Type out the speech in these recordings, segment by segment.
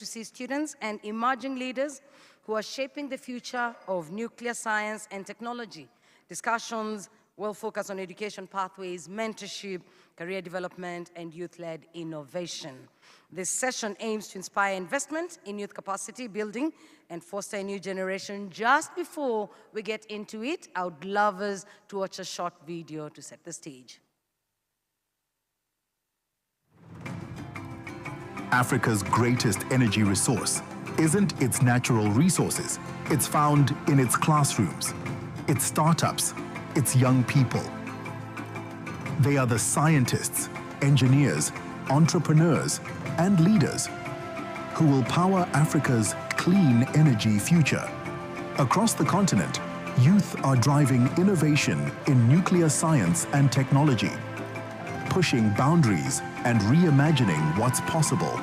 to see students and emerging leaders who are shaping the future of nuclear science and technology. Discussions will focus on education pathways, mentorship, career development, and youth-led innovation. This session aims to inspire investment in youth capacity building and foster a new generation. Just before we get into it, I would love us to watch a short video to set the stage. Africa's greatest energy resource isn't its natural resources. It's found in its classrooms, its startups, its young people. They are the scientists, engineers, entrepreneurs, and leaders who will power Africa's clean energy future. Across the continent, youth are driving innovation in nuclear science and technology, pushing boundaries and reimagining what's possible.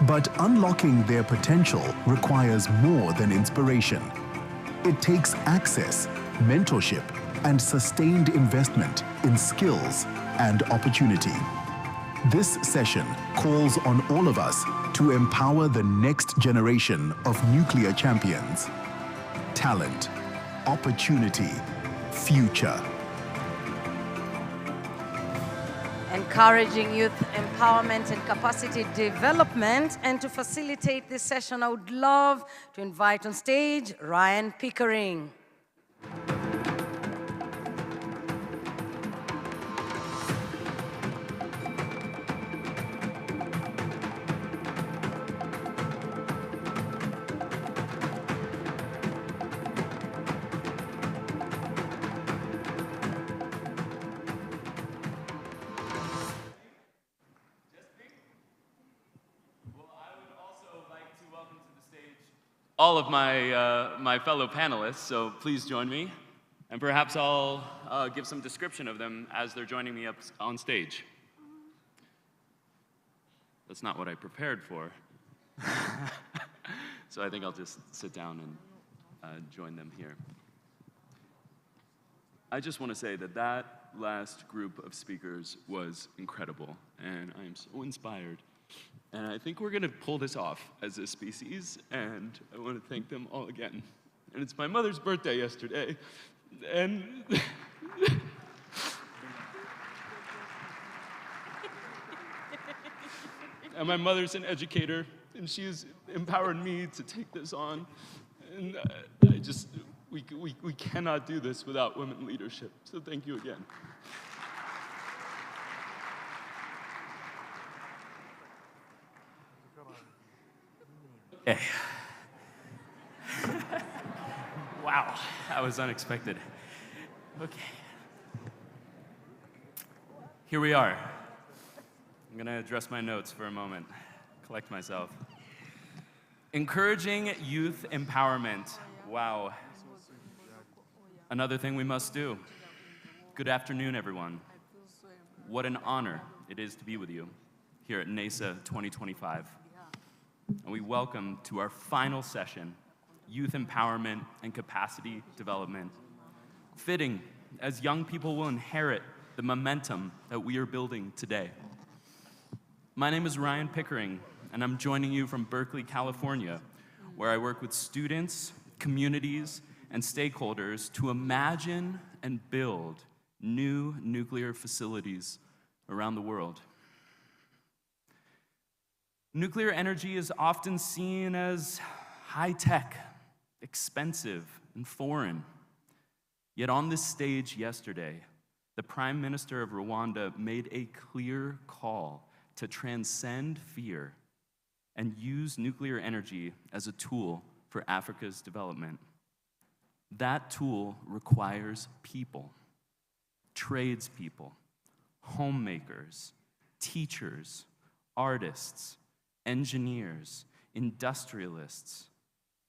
But unlocking their potential requires more than inspiration. It takes access, mentorship, and sustained investment in skills and opportunity. This session calls on all of us to empower the next generation of nuclear champions. Talent, opportunity, future. Encouraging youth empowerment and capacity development. And to facilitate this session, I would love to invite on stage Ryan Pickering. All of my fellow panelists, so please join me. And perhaps I'll give some description of them as they're joining me up on stage. That's not what I prepared for. So I think I'll just sit down and join them here. I just want to say that that last group of speakers was incredible, and I am so inspired. And I think we're going to pull this off as a species, and I want to thank them all again. And it's my mother's birthday yesterday, and and my mother's an educator, and she's empowered me to take this on. And we cannot do this without women leadership. So thank you again. Okay. Wow, that was unexpected. Okay. Here we are. I'm going to address my notes for a moment, collect myself. Encouraging youth empowerment. Wow. Another thing we must do. Good afternoon, everyone. What an honor it is to be with you here at NEISA 2025. And we welcome to our final session, Youth Empowerment and Capacity Development. Fitting, as young people will inherit the momentum that we are building today. My name is Ryan Pickering, and I'm joining you from Berkeley, California, where I work with students, communities, and stakeholders to imagine and build new nuclear facilities around the world. Nuclear energy is often seen as high-tech, expensive, and foreign. Yet on this stage yesterday, the Prime Minister of Rwanda made a clear call to transcend fear and use nuclear energy as a tool for Africa's development. That tool requires people, tradespeople, homemakers, teachers, artists, engineers, industrialists.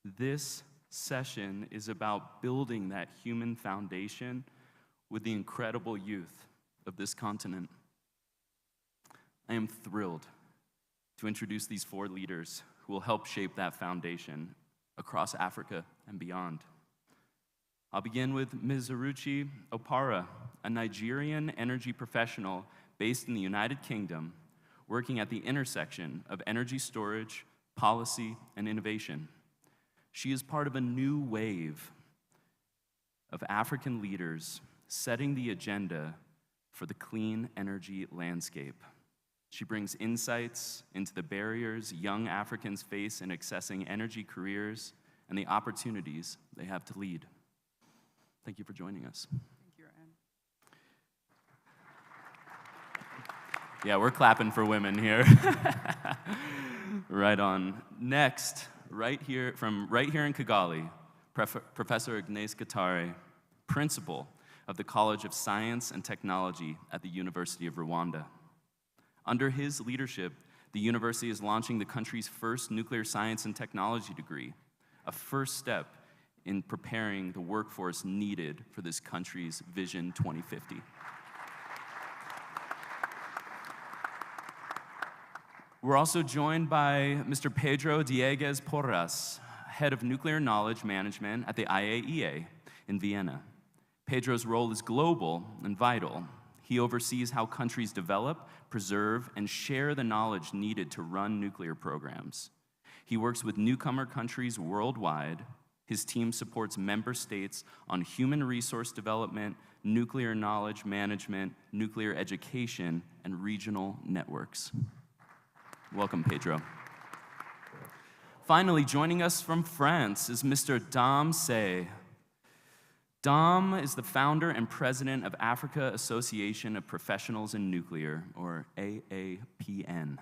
This session is about building that human foundation with the incredible youth of this continent. I am thrilled to introduce these 4 leaders who will help shape that foundation across Africa and beyond. I'll begin with Ms. Aruchi Opara, a Nigerian energy professional based in the United Kingdom, working at the intersection of energy storage, policy, and innovation. She is part of a new wave of African leaders setting the agenda for the clean energy landscape. She brings insights into the barriers young Africans face in accessing energy careers and the opportunities they have to lead. Thank you for joining us. Thank you, Ryan. Yeah, we're clapping for women here. Right on. Next, right here in Kigali, Professor NEISA-KIGALI, principal of the College of Science and Technology at the University of Rwanda. Under his leadership, the university is launching the country's first nuclear science and technology degree, a first step in preparing the workforce needed for this country's Vision 2050. We're also joined by Mr. Pedro Dieguez Porras, head of nuclear knowledge management at the IAEA in Vienna. Pedro's role is global and vital. He oversees how countries develop, preserve, and share the knowledge needed to run nuclear programs. He works with newcomer countries worldwide. His team supports member states on human resource development, nuclear knowledge management, nuclear education, and regional networks. Welcome, Pedro. Finally, joining us from France is Mr. Dom Say. Dom is the founder and president of Africa Association of Professionals in Nuclear, or AAPN.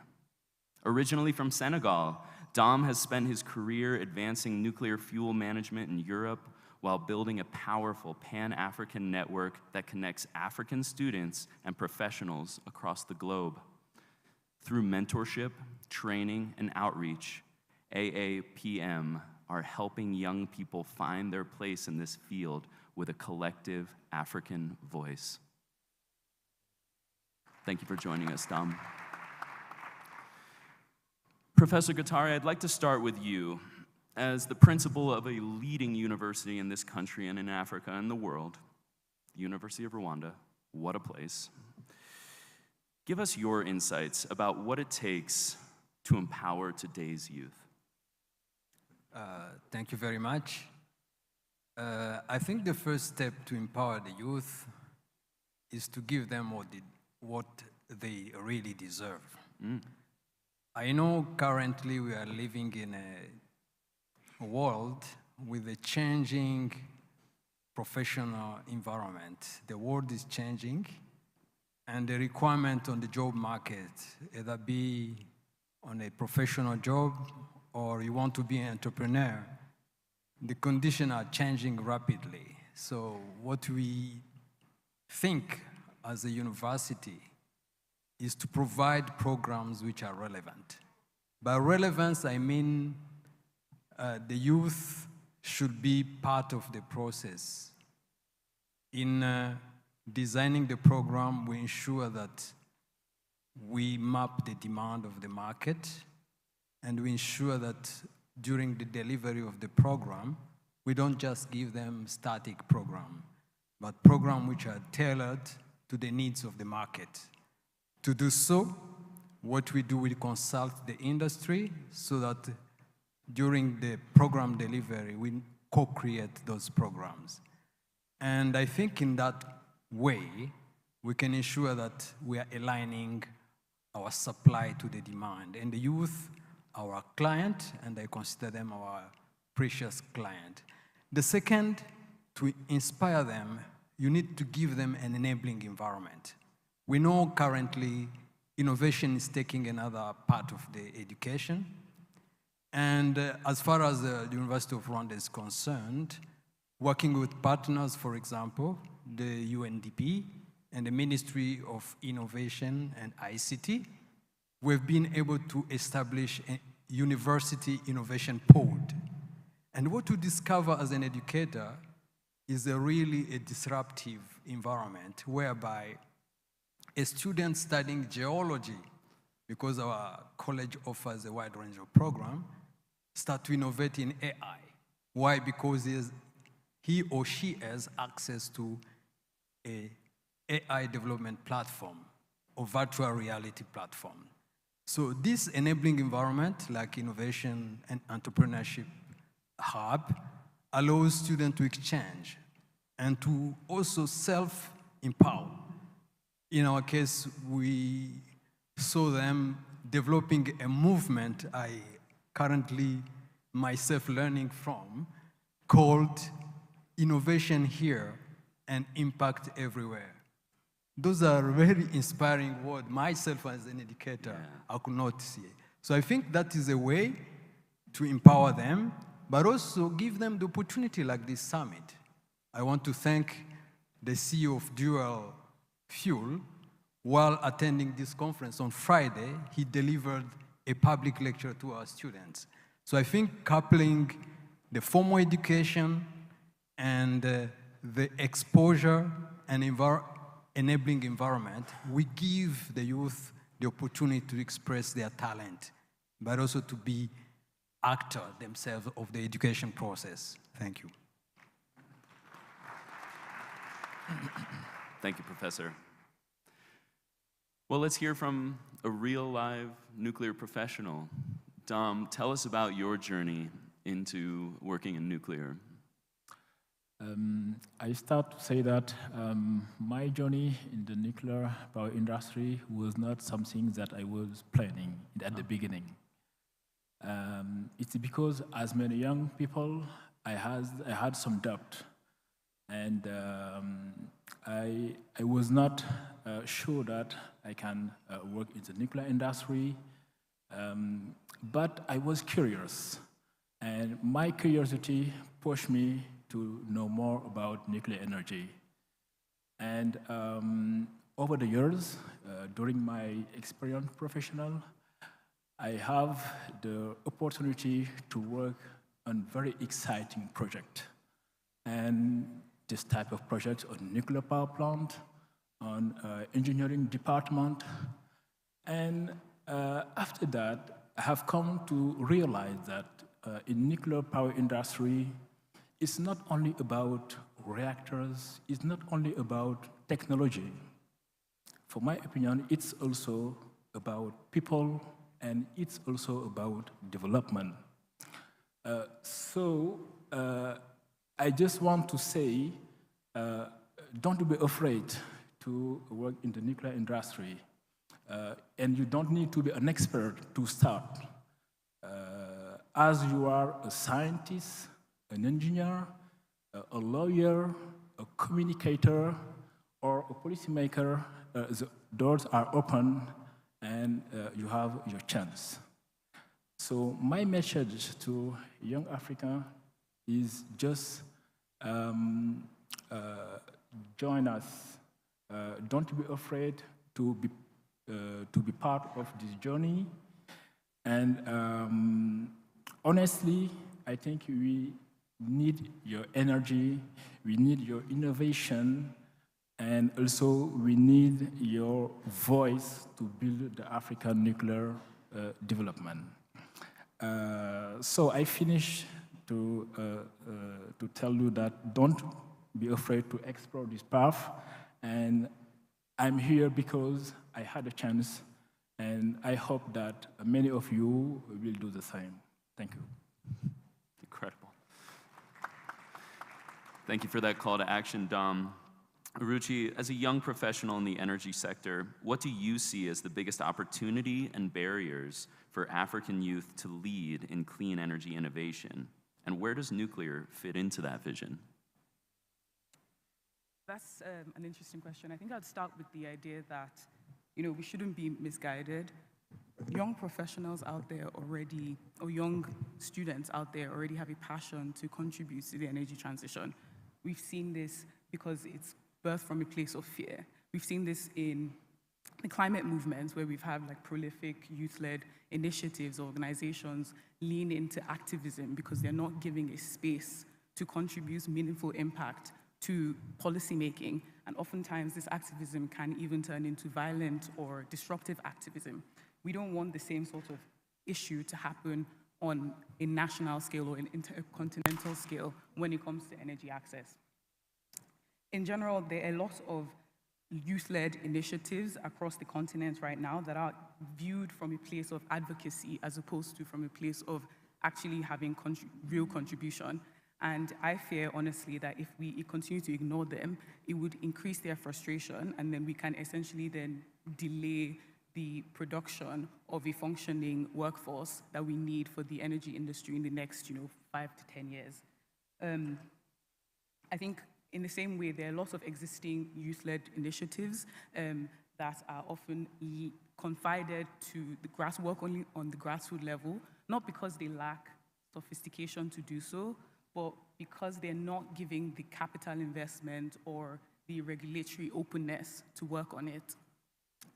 Originally from Senegal, Dom has spent his career advancing nuclear fuel management in Europe while building a powerful Pan-African network that connects African students and professionals across the globe. Through mentorship, training, and outreach, AAPM are helping young people find their place in this field with a collective African voice. Thank you for joining us, Dom. Professor KIGALI, I'd like to start with you. As the principal of a leading university in this country and in Africa and the world, the University of Rwanda, what a place. Give us your insights about what it takes to empower today's youth. Thank you very much. I think the first step to empower the youth is to give them what they really deserve. I know currently we are living in a world with a changing professional environment. The world is changing, and the requirement on the job market, either be on a professional job or you want to be an entrepreneur, the conditions are changing rapidly. So what we think as a university is to provide programs which are relevant. By relevance, I mean the youth should be part of the process. In designing the program, we ensure that we map the demand of the market, and we ensure that during the delivery of the program, we don't just give them static program, but program which are tailored to the needs of the market. To do so, what we do, we consult the industry so that during the program delivery, we co-create those programs. And I think in that way, we can ensure that we are aligning our supply to the demand. And the youth, our client, and I consider them our precious client. The second, to inspire them, you need to give them an enabling environment. We know currently innovation is taking another part of the education. And as far as the University of Rwanda is concerned, working with partners, for example, the UNDP and the Ministry of Innovation and ICT, we've been able to establish a university innovation pod. And what we discover as an educator is really a disruptive environment whereby a student studying geology, because our college offers a wide range of programs, start to innovate in AI. Why? Because he or she has access to an AI development platform or virtual reality platform. So this enabling environment, like innovation and entrepreneurship hub, allows students to exchange and to also self-empower. In our case, we saw them developing a movement I currently myself learning from called Innovation Here and Impact Everywhere. Those are very inspiring words. Myself as an educator, I could not see. So I think that is a way to empower them, but also give them the opportunity like this summit. I want to thank the CEO of Dual Fuel. While attending this conference on Friday, he delivered a public lecture to our students. So I think coupling the formal education and the exposure and enabling environment, we give the youth the opportunity to express their talent, but also to be actors themselves of the education process. Thank you. Thank you, Professor. Well, let's hear from a real live nuclear professional. Dom, tell us about your journey into working in nuclear. I start to say that my journey in the nuclear power industry was not something that I was planning at the beginning. It's because, as many young people, I had some doubt, and I was not sure that I can work in the nuclear industry, but I was curious, and my curiosity pushed me to know more about nuclear energy. And over the years, during my experience professional, I have the opportunity to work on very exciting project. And this type of projects on nuclear power plant, on engineering department. And after that, I have come to realize that in nuclear power industry, it's not only about reactors, it's not only about technology. For my opinion, it's also about people, and it's also about development. I just want to say, don't be afraid to work in the nuclear industry. And you don't need to be an expert to start. As you are a scientist, an engineer, a lawyer, a communicator, or a policymaker, the doors are open and you have your chance. So my message to young Africans is just join us. Don't be afraid to be part of this journey. And honestly, I think we need your energy, we need your innovation, and also we need your voice to build the African nuclear development. So I finish to tell you that don't be afraid to explore this path. And I'm here because I had a chance, and I hope that many of you will do the same. Thank you. Incredible. Thank you for that call to action, Dom. Aruchi, as a young professional in the energy sector, what do you see as the biggest opportunity and barriers for African youth to lead in clean energy innovation? And where does nuclear fit into that vision? That's an interesting question. I think I'd start with the idea that, we shouldn't be misguided. Young professionals out there already, or young students out there already have a passion to contribute to the energy transition. We've seen this because it's birthed from a place of fear. We've seen this in the climate movements, where we've had prolific youth-led initiatives, organizations lean into activism because they're not giving a space to contribute meaningful impact to policymaking. And oftentimes this activism can even turn into violent or disruptive activism. We don't want the same sort of issue to happen on a national scale or an intercontinental scale when it comes to energy access. In general, there are a lot of youth-led initiatives across the continent right now that are viewed from a place of advocacy as opposed to from a place of actually having real contribution. And I fear, honestly, that if we continue to ignore them, it would increase their frustration, and then we can essentially then delay the production of a functioning workforce that we need for the energy industry in the next 5 to 10 years. I think in the same way, there are lots of existing youth-led initiatives that are often confided to work only on the grassroots level, not because they lack sophistication to do so, but because they're not giving the capital investment or the regulatory openness to work on it.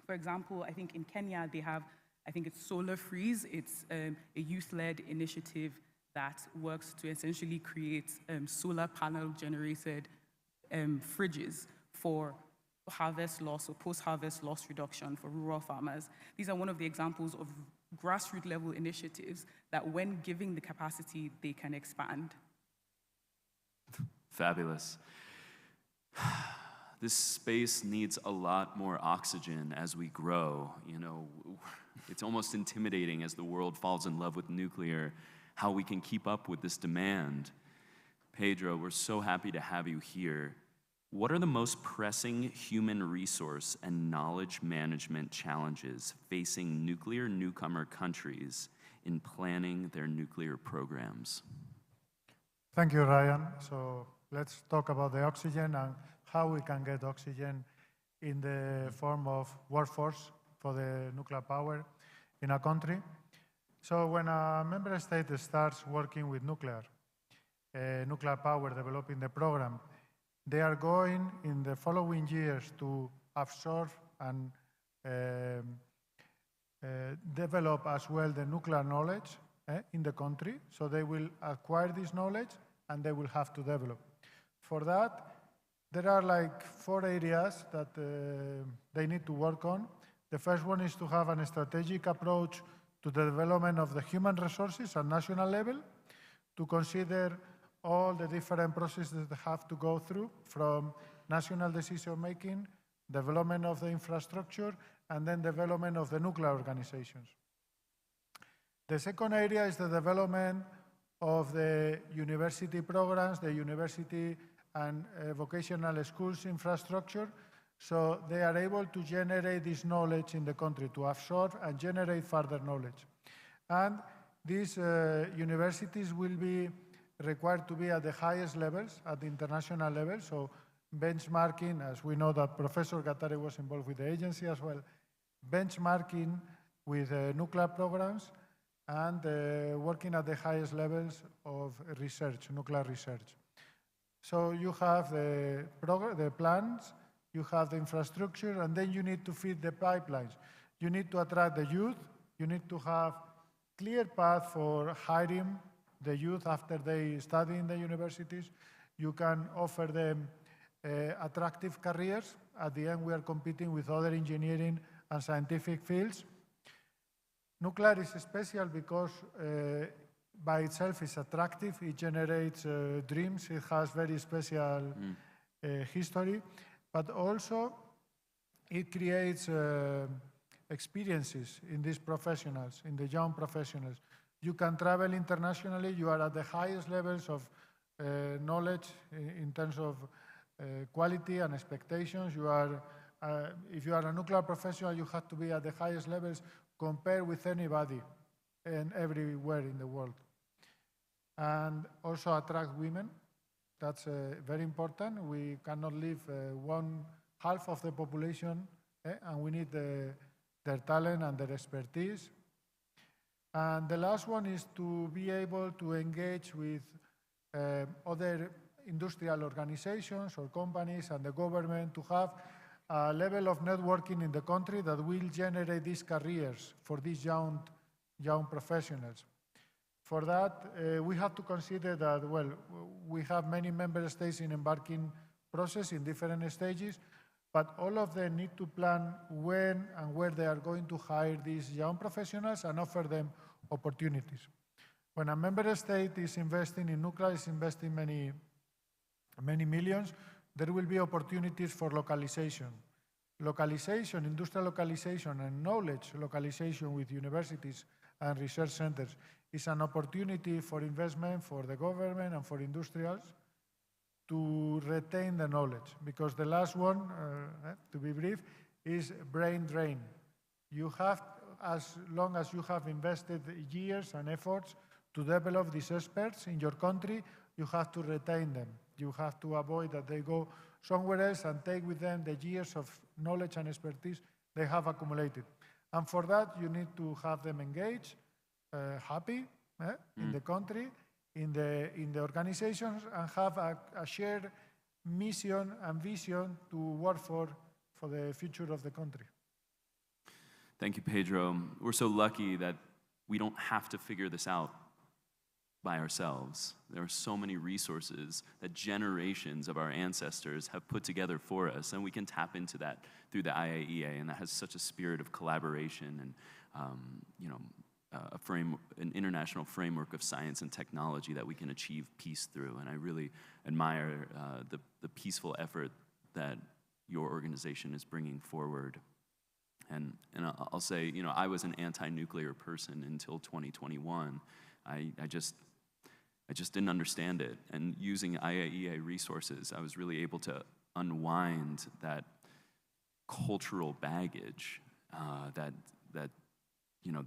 For example, I think in Kenya, they have, I think it's Solar Freeze. It's a youth-led initiative that works to essentially create solar panel-generated fridges for harvest loss or post-harvest loss reduction for rural farmers. These are one of the examples of grassroots level initiatives that when giving the capacity, they can expand. Fabulous. This space needs a lot more oxygen as we grow. It's almost intimidating as the world falls in love with nuclear, how we can keep up with this demand. Pedro, we're so happy to have you here. What are the most pressing human resource and knowledge management challenges facing nuclear newcomer countries in planning their nuclear programs? Thank you, Ryan. So let's talk about the oxygen and how we can get oxygen in the form of workforce for the nuclear power in a country. So when a member state starts working with nuclear power, developing the program, they are going in the following years to absorb and develop as well the nuclear knowledge in the country. So they will acquire this knowledge and they will have to develop. For that, there are like 4 areas that they need to work on. The first one is to have a strategic approach to the development of the human resources at national level, to consider all the different processes they have to go through, from national decision-making, development of the infrastructure, and then development of the nuclear organizations. The second area is the development of the university programs, the university and vocational schools infrastructure, so they are able to generate this knowledge in the country, to absorb and generate further knowledge. And these universities will be required to be at the highest levels, at the international level, so benchmarking, as we know that Professor Gattari was involved with the agency as well, benchmarking with nuclear programs and working at the highest levels of research, nuclear research. So you have the plans, you have the infrastructure, and then you need to feed the pipelines. You need to attract the youth. You need to have clear path for hiring the youth after they study in the universities. You can offer them attractive careers. At the end, we are competing with other engineering and scientific fields. Nuclear is special because by itself it's attractive. It generates dreams. It has very special history. But also, it creates experiences in these professionals, in the young professionals. You can travel internationally. You are at the highest levels of knowledge in terms of quality and expectations. You are, if you are a nuclear professional, you have to be at the highest levels compared with anybody and everywhere in the world. And also attract women. That's very important. We cannot leave 1/2 of the population, and we need their talent and their expertise. And the last one is to be able to engage with other industrial organizations or companies and the government, to have a level of networking in the country that will generate these careers for these young professionals. For that, we have to consider that, well, we have many member states in embarking process in different stages, but all of them need to plan when and where they are going to hire these young professionals and offer them opportunities. When a member state is investing in nuclear, is investing many millions, there will be opportunities for localization. localization, industrial localization and knowledge localization with universities and research centers is an opportunity for investment for the government and for industrials to retain the knowledge. Because the last one, to be brief, is brain drain. You have, as long as you have invested years and efforts to develop these experts in your country, you have to retain them. You have to avoid that they go somewhere else and take with them the years of knowledge and expertise they have accumulated. And for that, you need to have them engaged, happy in the country, in the organizations, and have a shared mission and vision to work for the future of the country. Thank you, Pedro. We're so lucky that we don't have to figure this out by ourselves. There are so many resources that generations of our ancestors have put together for us, and we can tap into that through the IAEA, and that has such a spirit of collaboration and an international framework of science and technology that we can achieve peace through. And I really admire the peaceful effort that your organization is bringing forward. And I'll say, I was an anti-nuclear person until 2021. I just didn't understand it. And using IAEA resources, I was really able to unwind that cultural baggage that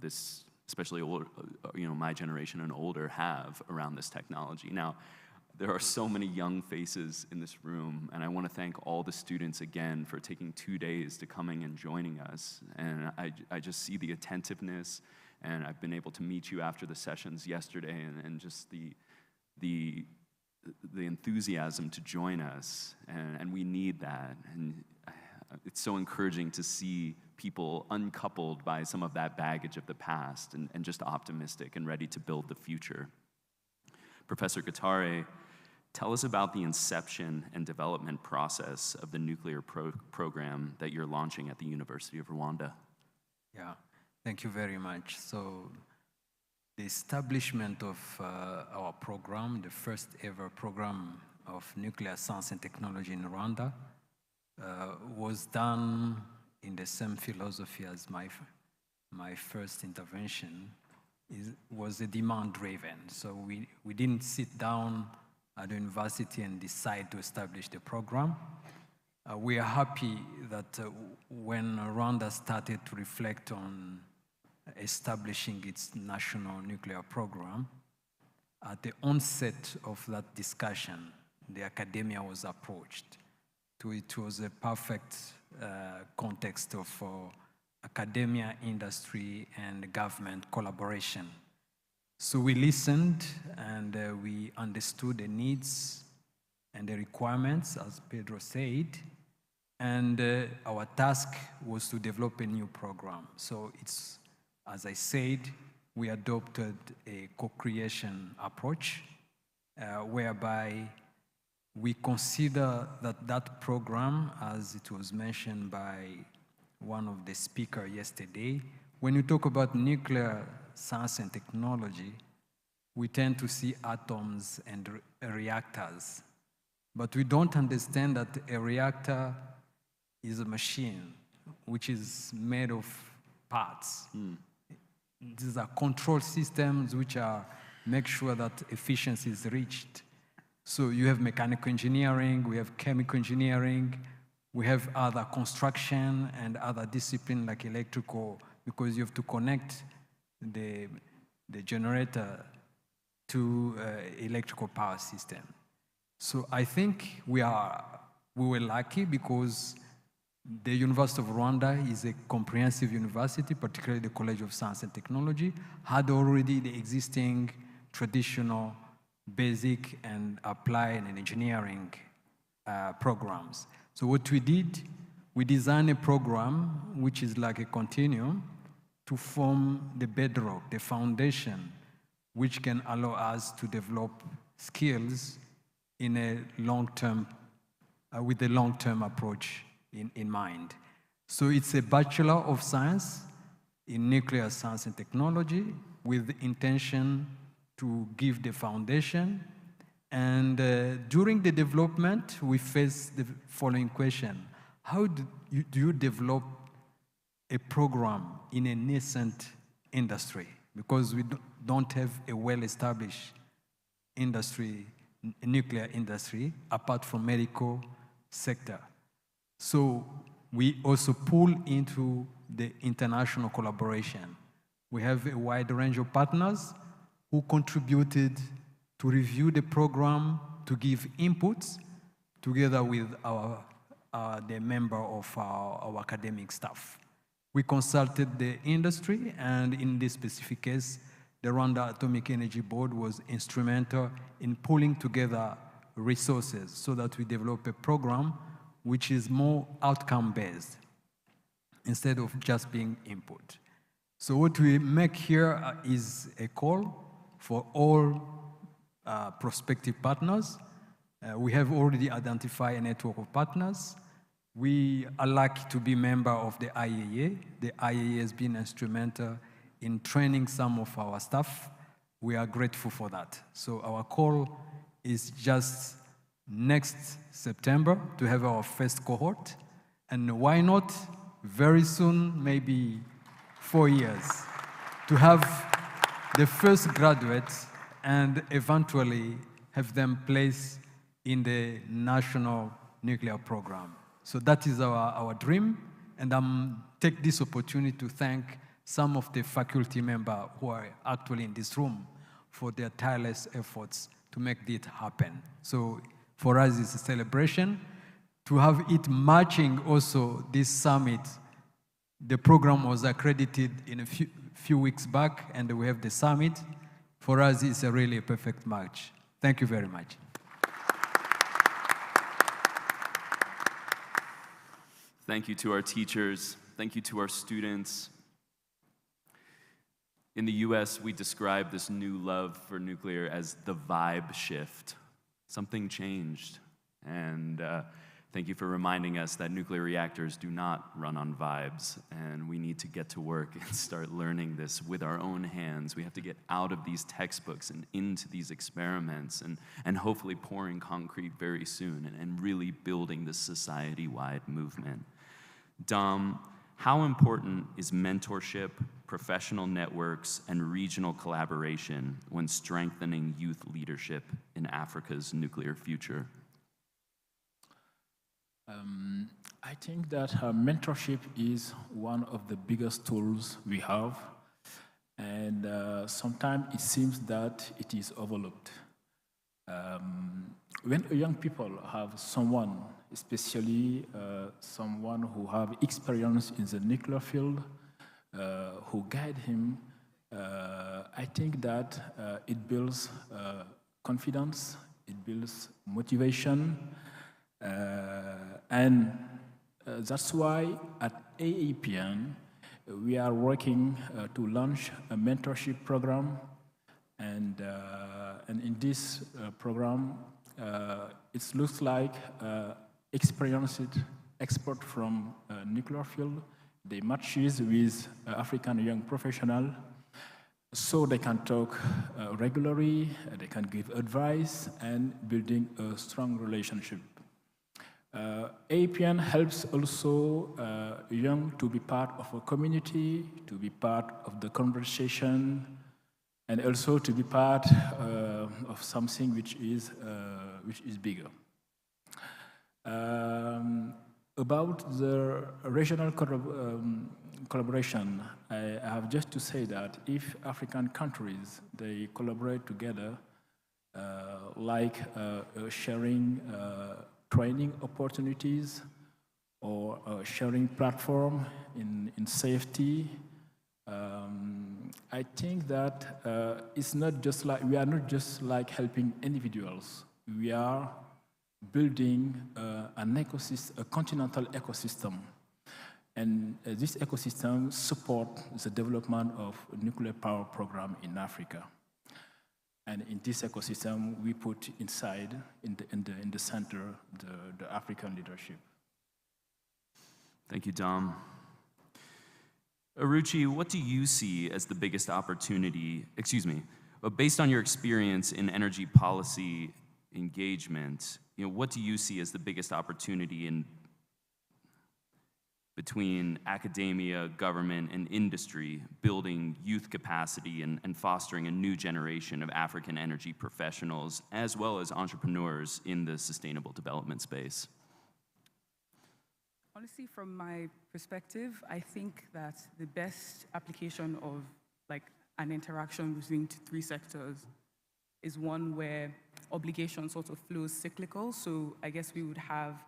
this, especially older, my generation and older, have around this technology. Now, there are so many young faces in this room, and I want to thank all the students again for taking 2 days to coming and joining us. And I just see the attentiveness, and I've been able to meet you after the sessions yesterday, and just the enthusiasm to join us, and we need that. And it's so encouraging to see people uncoupled by some of that baggage of the past and just optimistic and ready to build the future. Professor Guattari, tell us about the inception and development process of the nuclear program that you're launching at the University of Rwanda. Yeah, thank you very much. So the establishment of our program, the first ever program of nuclear science and technology in Rwanda, was done in the same philosophy as my first intervention. Was a demand-driven. So we didn't sit down at the university and decide to establish the program. We are happy that when Rwanda started to reflect on establishing its national nuclear program, at the onset of that discussion, the academia was approached. It was a perfect context of academia, industry, and government collaboration. So we listened and we understood the needs and the requirements, as Pedro said, and our task was to develop a new program. So it's, as I said, we adopted a co-creation approach whereby we consider that program, as it was mentioned by one of the speakers yesterday, when you talk about nuclear science and technology, we tend to see atoms and reactors. But we don't understand that a reactor is a machine which is made of parts. These are control systems which make sure that efficiency is reached. So you have mechanical engineering, we have chemical engineering, we have other construction and other disciplines like electrical, because you have to connect the generator to electrical power system. So I think we were lucky because the University of Rwanda is a comprehensive university, particularly the College of Science and Technology, had already the existing traditional basic and applied and engineering programs. So what we did, we designed a program which is like a continuum to form the bedrock, the foundation, which can allow us to develop skills in a long-term, with a long-term approach in mind. So it's a Bachelor of Science in Nuclear Science and Technology with the intention to give the foundation. And during the development, we faced the following question: how do you develop a program in a nascent industry? Because we don't have a well-established industry, nuclear industry, apart from medical sector. So we also pull into the international collaboration. We have a wide range of partners who contributed to review the program, to give inputs, together with the member of our academic staff. We consulted the industry, and in this specific case, the Rwanda Atomic Energy Board was instrumental in pulling together resources so that we develop a program which is more outcome-based instead of just being input. So what we make here is a call for all prospective partners. We have already identified a network of partners. We are lucky to be member of the IAEA. The IAEA has been instrumental in training some of our staff. We are grateful for that. So our call is just next September to have our first cohort. And why not very soon, maybe 4 years, to have the first graduates and eventually have them placed in the national nuclear program. So that is our dream, and take this opportunity to thank some of the faculty members who are actually in this room for their tireless efforts to make it happen. So for us, it's a celebration. To have it matching also this summit, the program was accredited in a few weeks back, and we have the summit. For us, it's really a perfect match. Thank you very much. Thank you to our teachers. Thank you to our students. In the US, we describe this new love for nuclear as the vibe shift. Something changed. And thank you for reminding us that nuclear reactors do not run on vibes, and we need to get to work and start learning this with our own hands. We have to get out of these textbooks and into these experiments, and hopefully pouring concrete very soon and really building this society-wide movement. Dom, how important is mentorship, professional networks, and regional collaboration when strengthening youth leadership in Africa's nuclear future? I think that mentorship is one of the biggest tools we have, and sometimes it seems that it is overlooked. When young people have someone, especially someone who have experience in the nuclear field, who guide him, I think that it builds confidence, it builds motivation, and that's why at AAPN we are working to launch a mentorship program, and in this program it looks like experienced expert from nuclear field. They matches with African young professional, so they can talk regularly, they can give advice, and building a strong relationship. APN helps also young to be part of a community, to be part of the conversation, and also to be part of something which is bigger. About the regional collaboration, I have just to say that if African countries, they collaborate together, like sharing training opportunities or sharing platform in safety, I think that it's not just like, we are not just like helping individuals. We are building an ecosystem, a continental ecosystem. And this ecosystem supports the development of a nuclear power program in Africa. And in this ecosystem, we put inside, in the center, the African leadership. Thank you, Dom. Aruchi, what do you see as the biggest opportunity, based on your experience in energy policy engagement, what do you see as the biggest opportunity in between academia, government, and industry, building youth capacity and fostering a new generation of African energy professionals, as well as entrepreneurs in the sustainable development space? Honestly, from my perspective, I think that the best application of like an interaction between three sectors is one where obligation sort of flows cyclical. So I guess we would have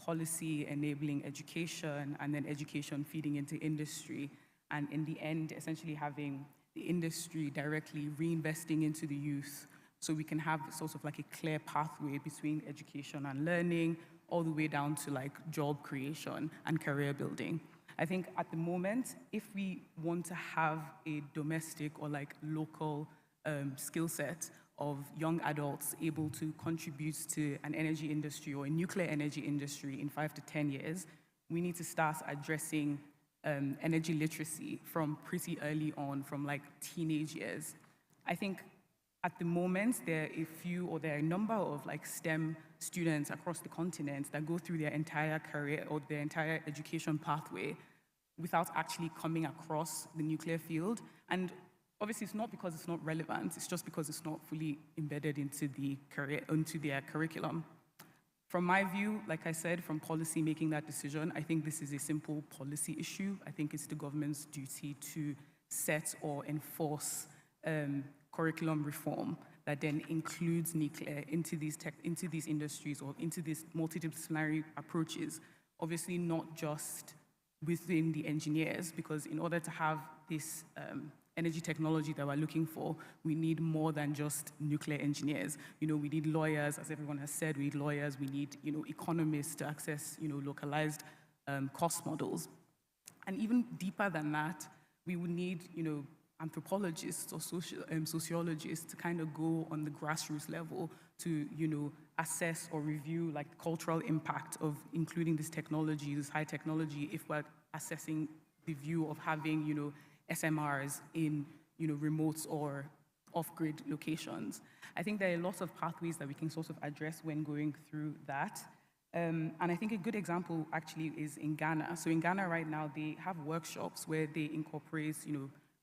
policy enabling education, and then education feeding into industry, and in the end, essentially having the industry directly reinvesting into the youth, so we can have sort of like a clear pathway between education and learning, all the way down to like job creation and career building. I think at the moment, if we want to have a domestic or like local skill set of young adults able to contribute to an energy industry or a nuclear energy industry in 5 to 10 years, we need to start addressing energy literacy from pretty early on, from like teenage years. I think at the moment, there are a number of like STEM students across the continent that go through their entire career or their entire education pathway without actually coming across the nuclear field. And obviously, it's not because it's not relevant, it's just because it's not fully embedded into their curriculum. From my view, like I said, from policy making that decision, I think this is a simple policy issue. I think it's the government's duty to set or enforce curriculum reform that then includes nuclear into these industries or into these multidisciplinary approaches. Obviously, not just within the engineers, because in order to have this energy technology that we're looking for, we need more than just nuclear engineers. We need lawyers, as everyone has said, we need lawyers, we need economists to access localized cost models. And even deeper than that, we would need anthropologists or sociologists to kind of go on the grassroots level to assess or review like the cultural impact of including this technology, this high technology, if we're assessing the view of having SMRs in remote or off-grid locations. I think there are lots of pathways that we can sort of address when going through that. And I think a good example actually is in Ghana. So in Ghana right now, they have workshops where they incorporate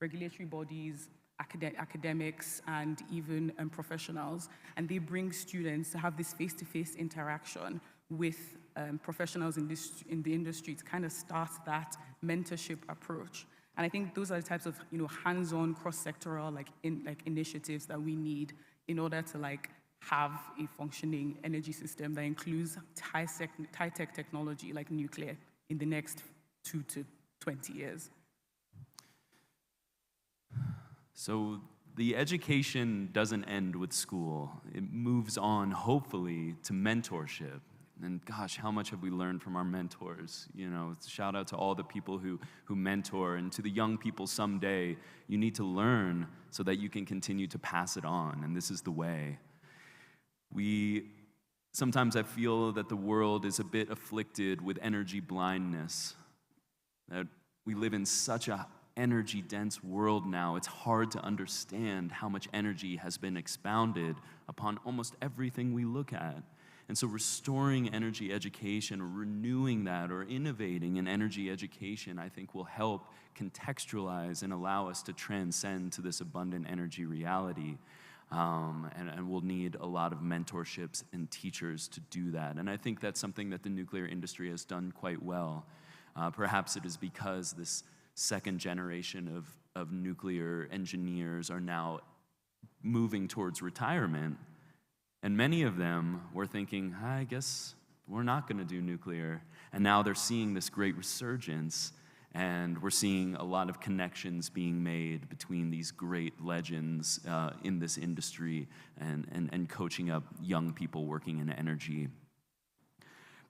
regulatory bodies, academics, and even professionals, and they bring students to have this face-to-face interaction with professionals in the industry to kind of start that mentorship approach. And I think those are the types of hands-on, cross-sectoral initiatives that we need in order to have a functioning energy system that includes high-tech technology like nuclear in the next 2 to 20 years. So the education doesn't end with school. It moves on, hopefully, to mentorship. And gosh, how much have we learned from our mentors? Shout out to all the people who mentor, and to the young people someday, you need to learn so that you can continue to pass it on, and this is the way. Sometimes I feel that the world is a bit afflicted with energy blindness, that we live in such a energy-dense world now. It's hard to understand how much energy has been expounded upon almost everything we look at. And so restoring energy education, or renewing that, or innovating in energy education, I think will help contextualize and allow us to transcend to this abundant energy reality. And we'll need a lot of mentorships and teachers to do that. And I think that's something that the nuclear industry has done quite well. Perhaps it is because this second generation of nuclear engineers are now moving towards retirement. And many of them were thinking, I guess we're not going to do nuclear. And now they're seeing this great resurgence, and we're seeing a lot of connections being made between these great legends in this industry and coaching up young people working in energy.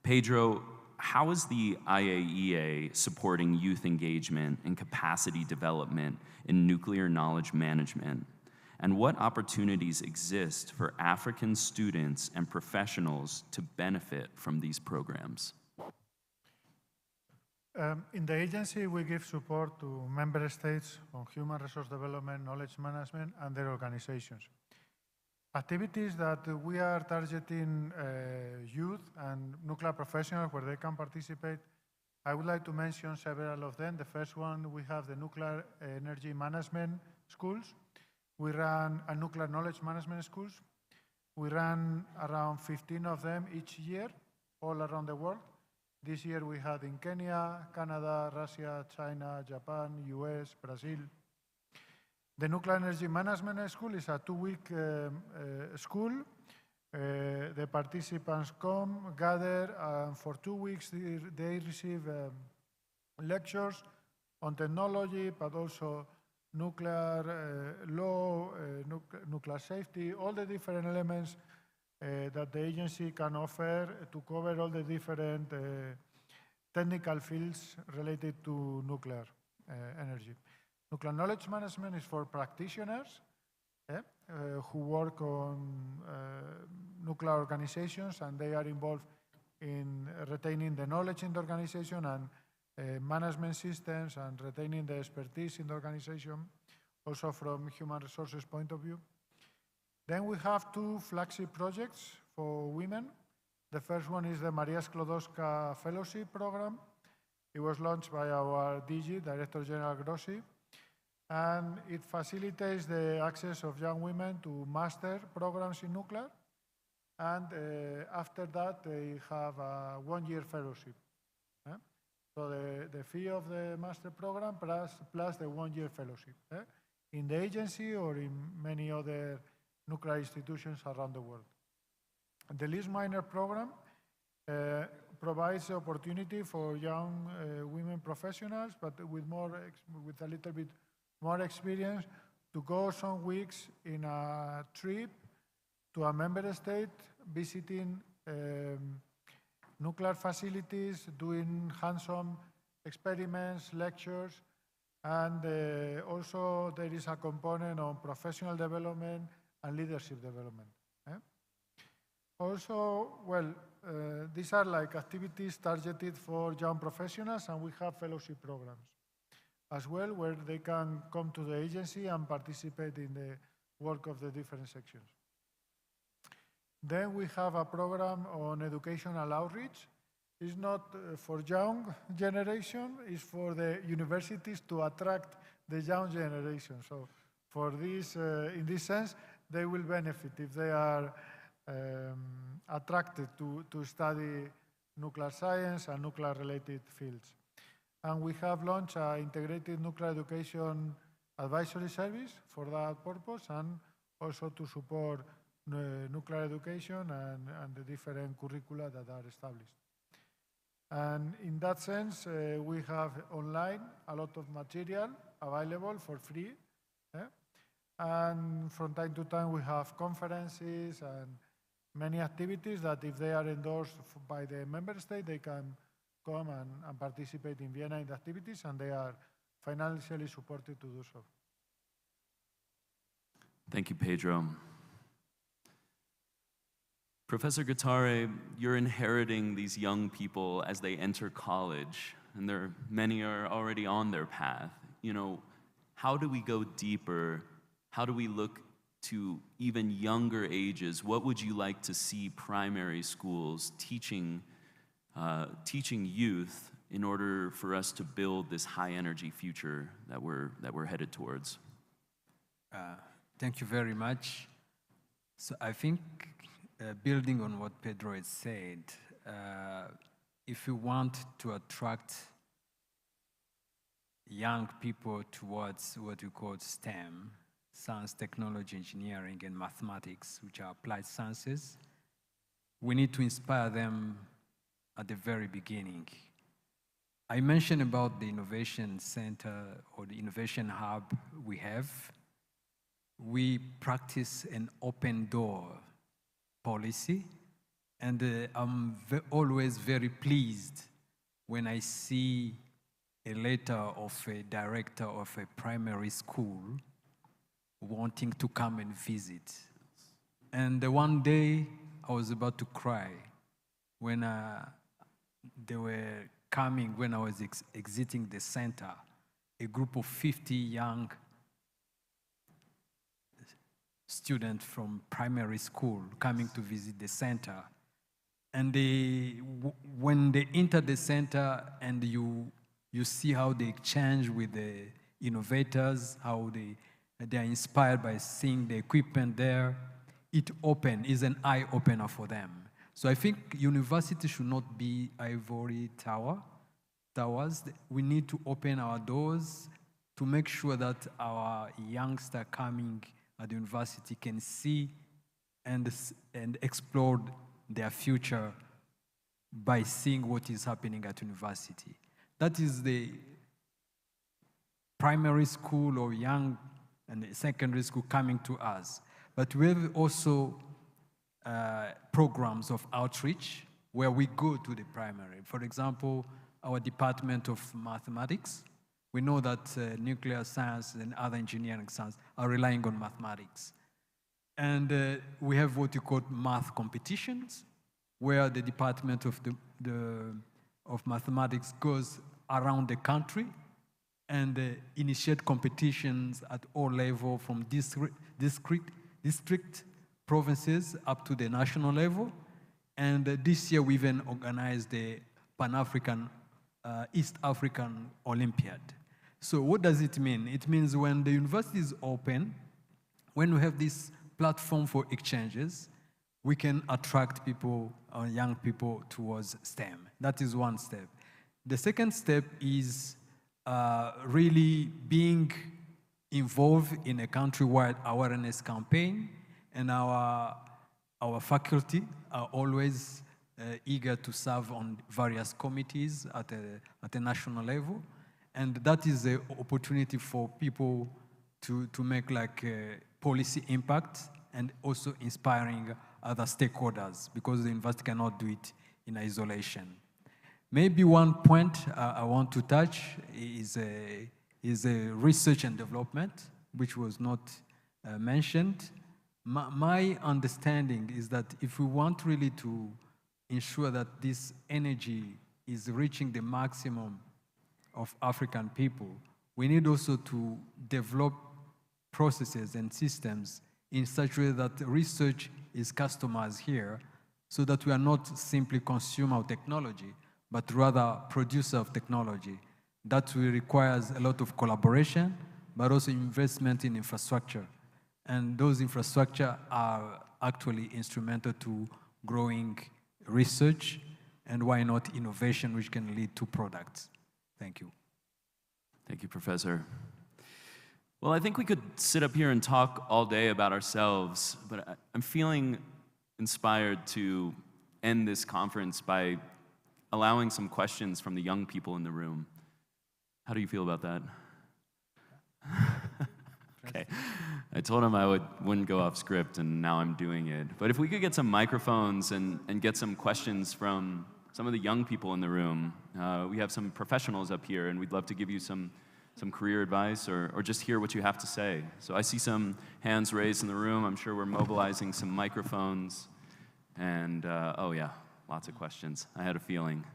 Pedro, how is the IAEA supporting youth engagement and capacity development in nuclear knowledge management? And what opportunities exist for African students and professionals to benefit from these programs? In the agency, we give support to member states on human resource development, knowledge management, and their organizations. Activities that we are targeting youth and nuclear professionals where they can participate I would like to mention several of them. The first one, we have the nuclear energy management schools. We run a nuclear knowledge management schools. We run around 15 of them each year, all around the world. This year we had in Kenya, Canada, Russia, China, Japan, US, Brazil. The Nuclear Energy Management School is a 2-week school. The participants come, gather, and for 2 weeks they receive lectures on technology, but also nuclear law, nuclear safety, all the different elements that the agency can offer to cover all the different technical fields related to nuclear energy. Nuclear knowledge management is for practitioners who work on nuclear organizations, and they are involved in retaining the knowledge in the organization and management systems and retaining the expertise in the organization, also from human resources point of view. Then we have 2 flagship projects for women. The first one is the Maria Sklodowska Fellowship Program. It was launched by our DG, Director General Grossi, and it facilitates the access of young women to master programs in nuclear. And after that, they have a 1-year fellowship. So the fee of the master program plus the 1-year fellowship in the agency or in many other nuclear institutions around the world. The Least Minor program provides the opportunity for young women professionals, but with a little bit more experience, to go some weeks in a trip to a member state, visiting nuclear facilities, doing hands-on experiments, lectures, and also there is a component on professional development and leadership development. Also, well, these are like activities targeted for young professionals, and we have fellowship programs as well, where they can come to the agency and participate in the work of the different sections. Then we have a program on educational outreach. It's not for young generation, it's for the universities to attract the young generation. So for this, in this sense, they will benefit if they are attracted to study nuclear science and nuclear-related fields. And we have launched an integrated nuclear education advisory service for that purpose, and also to support nuclear education and the different curricula that are established. And in that sense, we have online a lot of material available for free. And from time to time, we have conferences and many activities that if they are endorsed by the member state, they can come and participate in Vienna in the activities, and they are financially supported to do so. Thank you, Pedro. Professor Guattari, you're inheriting these young people as they enter college, and many are already on their path. You know, how do we go deeper? How do we look to even younger ages? What would you like to see primary schools teaching youth in order for us to build this high-energy future that we're headed towards? Thank you very much. So I think, building on what Pedro has said, if you want to attract young people towards what we call STEM, science, technology, engineering, and mathematics, which are applied sciences, we need to inspire them at the very beginning. I mentioned about the innovation center or the innovation hub we have. We practice an open door policy, and I'm always very pleased when I see a letter of a director of a primary school wanting to come and visit. And one day I was about to cry when they were coming, when I was exiting the center, a group of 50 young students from primary school coming to visit the center. And when they enter the center and you see how they exchange with the innovators, how they are inspired by seeing the equipment there, it is an eye-opener for them. So I think university should not be ivory towers. We need to open our doors to make sure that our youngster coming at the university can see and explore their future by seeing what is happening at university. That is the primary school or young and the secondary school coming to us. But we have also programs of outreach where we go to the primary. For example, our Department of Mathematics. We know that nuclear science and other engineering science are relying on mathematics. And we have what you call math competitions, where the Department of Mathematics goes around the country and initiate competitions at all levels, from district, provinces, up to the national level. And this year we even organized the Pan-African, East African Olympiad. So what does it mean? It means when the university is open, when we have this platform for exchanges, we can attract people, young people, towards STEM. That is one step. The second step is really being involved in a countrywide awareness campaign, and our faculty are always eager to serve on various committees at a national level, and that is an opportunity for people to make like policy impact and also inspiring other stakeholders, because the university cannot do it in isolation. Maybe one point I want to touch is research and development, which was not mentioned. My understanding is that if we want really to ensure that this energy is reaching the maximum of African people, we need also to develop processes and systems in such a way that research is customized here, so that we are not simply consumer of technology, but rather producer of technology. That requires a lot of collaboration, but also investment in infrastructure. And those infrastructure are actually instrumental to growing research, and why not innovation, which can lead to products. Thank you. Thank you, Professor. Well, I think we could sit up here and talk all day about ourselves, but I'm feeling inspired to end this conference by allowing some questions from the young people in the room. How do you feel about that? Okay. I told him I wouldn't go off script, and now I'm doing it. But if we could get some microphones and get some questions from some of the young people in the room. We have some professionals up here, and we'd love to give you some career advice or just hear what you have to say. So I see some hands raised in the room. I'm sure we're mobilizing some microphones. And, oh yeah, lots of questions. I had a feeling.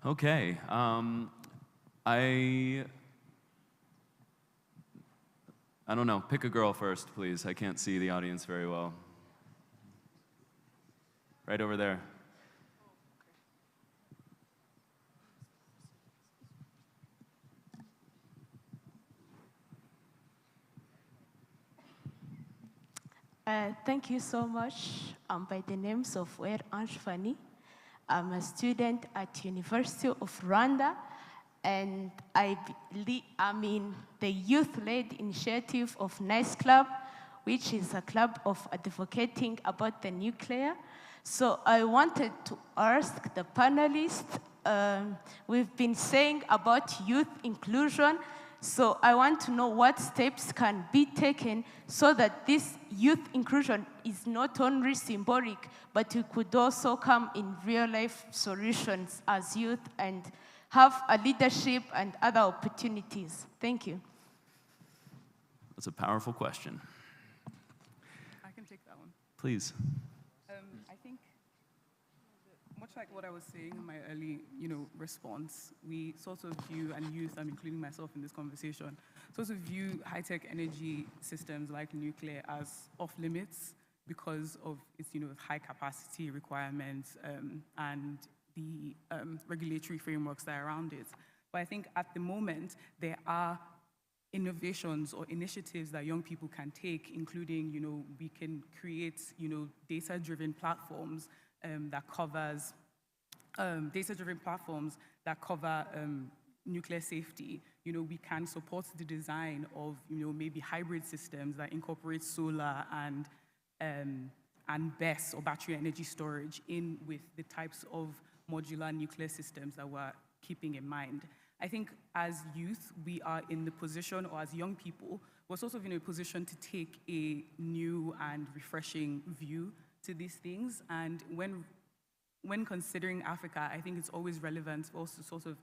Okay. I don't know. Pick a girl first, please. I can't see the audience very well. Right over there. Thank you so much. By the names of Wer Anshfani. I'm a student at University of Rwanda, and I'm in the youth-led initiative of NICE Club, which is a club of advocating about the nuclear. So I wanted to ask the panelists, we've been saying about youth inclusion, so I want to know what steps can be taken so that this youth inclusion is not only symbolic, but it could also come in real-life solutions as youth and have a leadership and other opportunities. Thank you. That's a powerful question. I can take that one. Please. I think, much like what I was saying in my early, response, we sort of view, and youth, I'm including myself in this conversation, sort of view high-tech energy systems like nuclear as off limits because of its high capacity requirements and the regulatory frameworks that are around it. But I think at the moment, there are innovations or initiatives that young people can take, including, we can create, data-driven platforms that covers nuclear safety. We can support the design of, maybe hybrid systems that incorporate solar and BESS, or battery energy storage, in with the types of modular nuclear systems that we're keeping in mind. I think as youth, we are in the position, or as young people, we're sort of in a position to take a new and refreshing view to these things. And when considering Africa, I think it's always relevant for us to sort of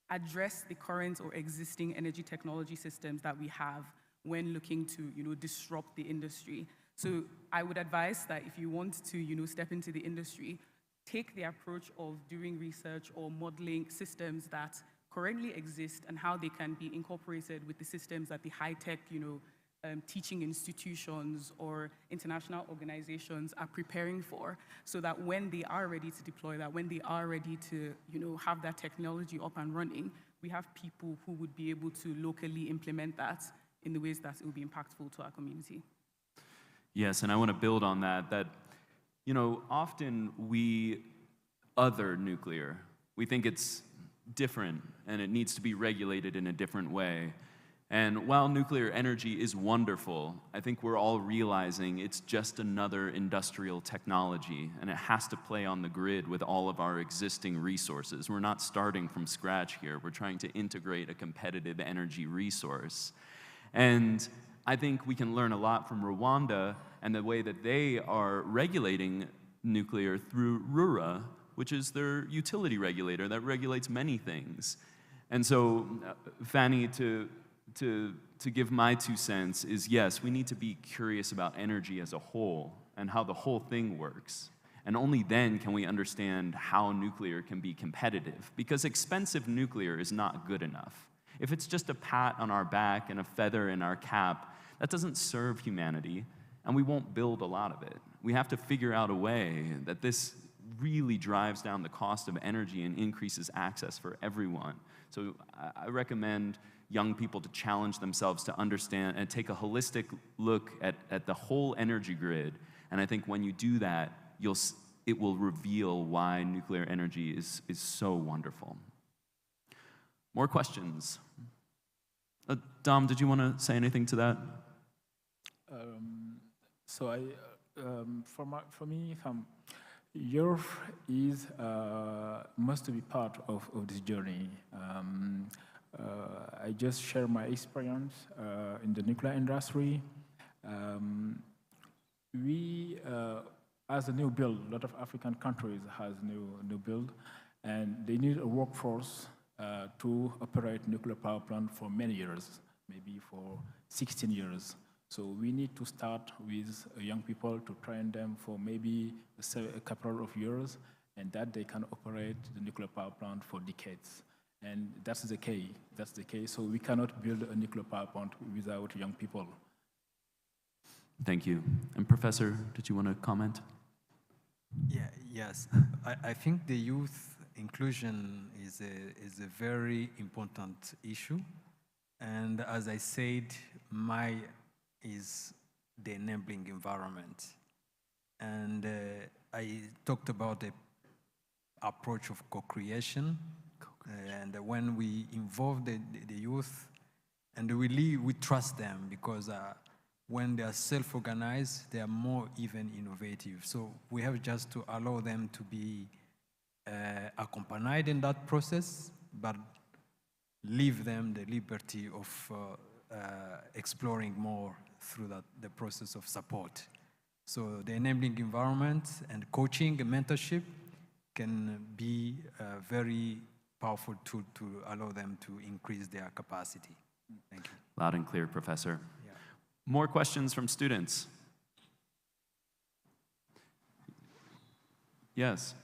address the current or existing energy technology systems that we have when looking to, disrupt the industry. So I would advise that if you want to, step into the industry, take the approach of doing research or modeling systems that currently exist and how they can be incorporated with the systems that the high-tech, teaching institutions or international organizations are preparing for, so that when they are ready to deploy that, when they are ready to, have that technology up and running, we have people who would be able to locally implement that in the ways that it will be impactful to our community. Yes, and I want to build on that, often we other nuclear. We think it's different and it needs to be regulated in a different way. And while nuclear energy is wonderful, I think we're all realizing it's just another industrial technology, and it has to play on the grid with all of our existing resources. We're not starting from scratch here. We're trying to integrate a competitive energy resource. And I think we can learn a lot from Rwanda and the way that they are regulating nuclear through RURA, which is their utility regulator that regulates many things. And so, Fanny, to give my 2 cents is, yes, we need to be curious about energy as a whole and how the whole thing works. And only then can we understand how nuclear can be competitive, because expensive nuclear is not good enough. If it's just a pat on our back and a feather in our cap, that doesn't serve humanity, and we won't build a lot of it. We have to figure out a way that this really drives down the cost of energy and increases access for everyone. So I recommend young people to challenge themselves to understand and take a holistic look at the whole energy grid. And I think when you do that, it will reveal why nuclear energy is so wonderful. More questions? Dom, did you want to say anything to that? For me, youth must be part of this journey. I just share my experience in the nuclear industry. As a new build, a lot of African countries has new build, and they need a workforce to operate nuclear power plant for many years, maybe for 16 years. So we need to start with young people to train them for maybe a couple of years, and that they can operate the nuclear power plant for decades. And that's the key. That's the key. So we cannot build a nuclear power plant without young people. Thank you. And Professor, did you want to comment? Yes. I think the youth inclusion is a very important issue. And as I said, is the enabling environment. And I talked about the approach of co-creation. And when we involve the youth, and we trust them, because when they are self-organized, they are more even innovative. So we have just to allow them to be accompanied in that process, but leave them the liberty of exploring more through the process of support. So the enabling environment and coaching and mentorship can be very powerful tool to allow them to increase their capacity. Thank you. Loud and clear, Professor. Yeah. More questions from students? Yes.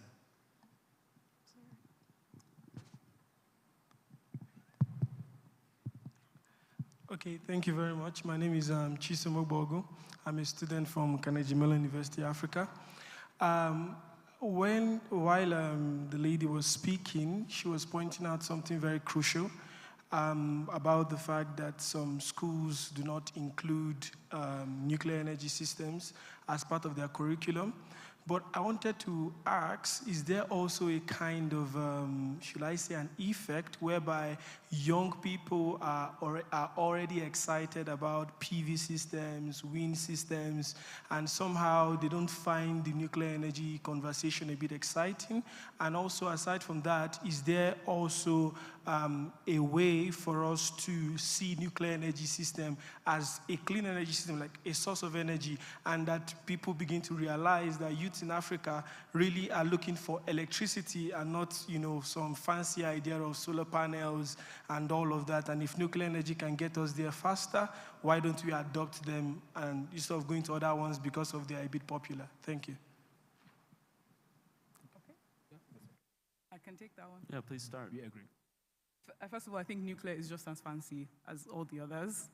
Okay, thank you very much. My name is Chisom Ogbogu. I'm a student from Carnegie Mellon University, Africa. While the lady was speaking, she was pointing out something very crucial about the fact that some schools do not include nuclear energy systems as part of their curriculum. But I wanted to ask, is there also a kind of, should I say, an effect whereby young people are already excited about PV systems, wind systems, and somehow they don't find the nuclear energy conversation a bit exciting? And also, aside from that, is there also a way for us to see nuclear energy system as a clean energy system, like a source of energy, and that people begin to realize that youth in Africa really are looking for electricity and not, you know, some fancy idea of solar panels and all of that. And if nuclear energy can get us there faster, why don't we adopt them and instead of going to other ones because of they are a bit popular? Thank you. Okay. I can take that one. Yeah, please start. We agree. First of all, I think nuclear is just as fancy as all the others.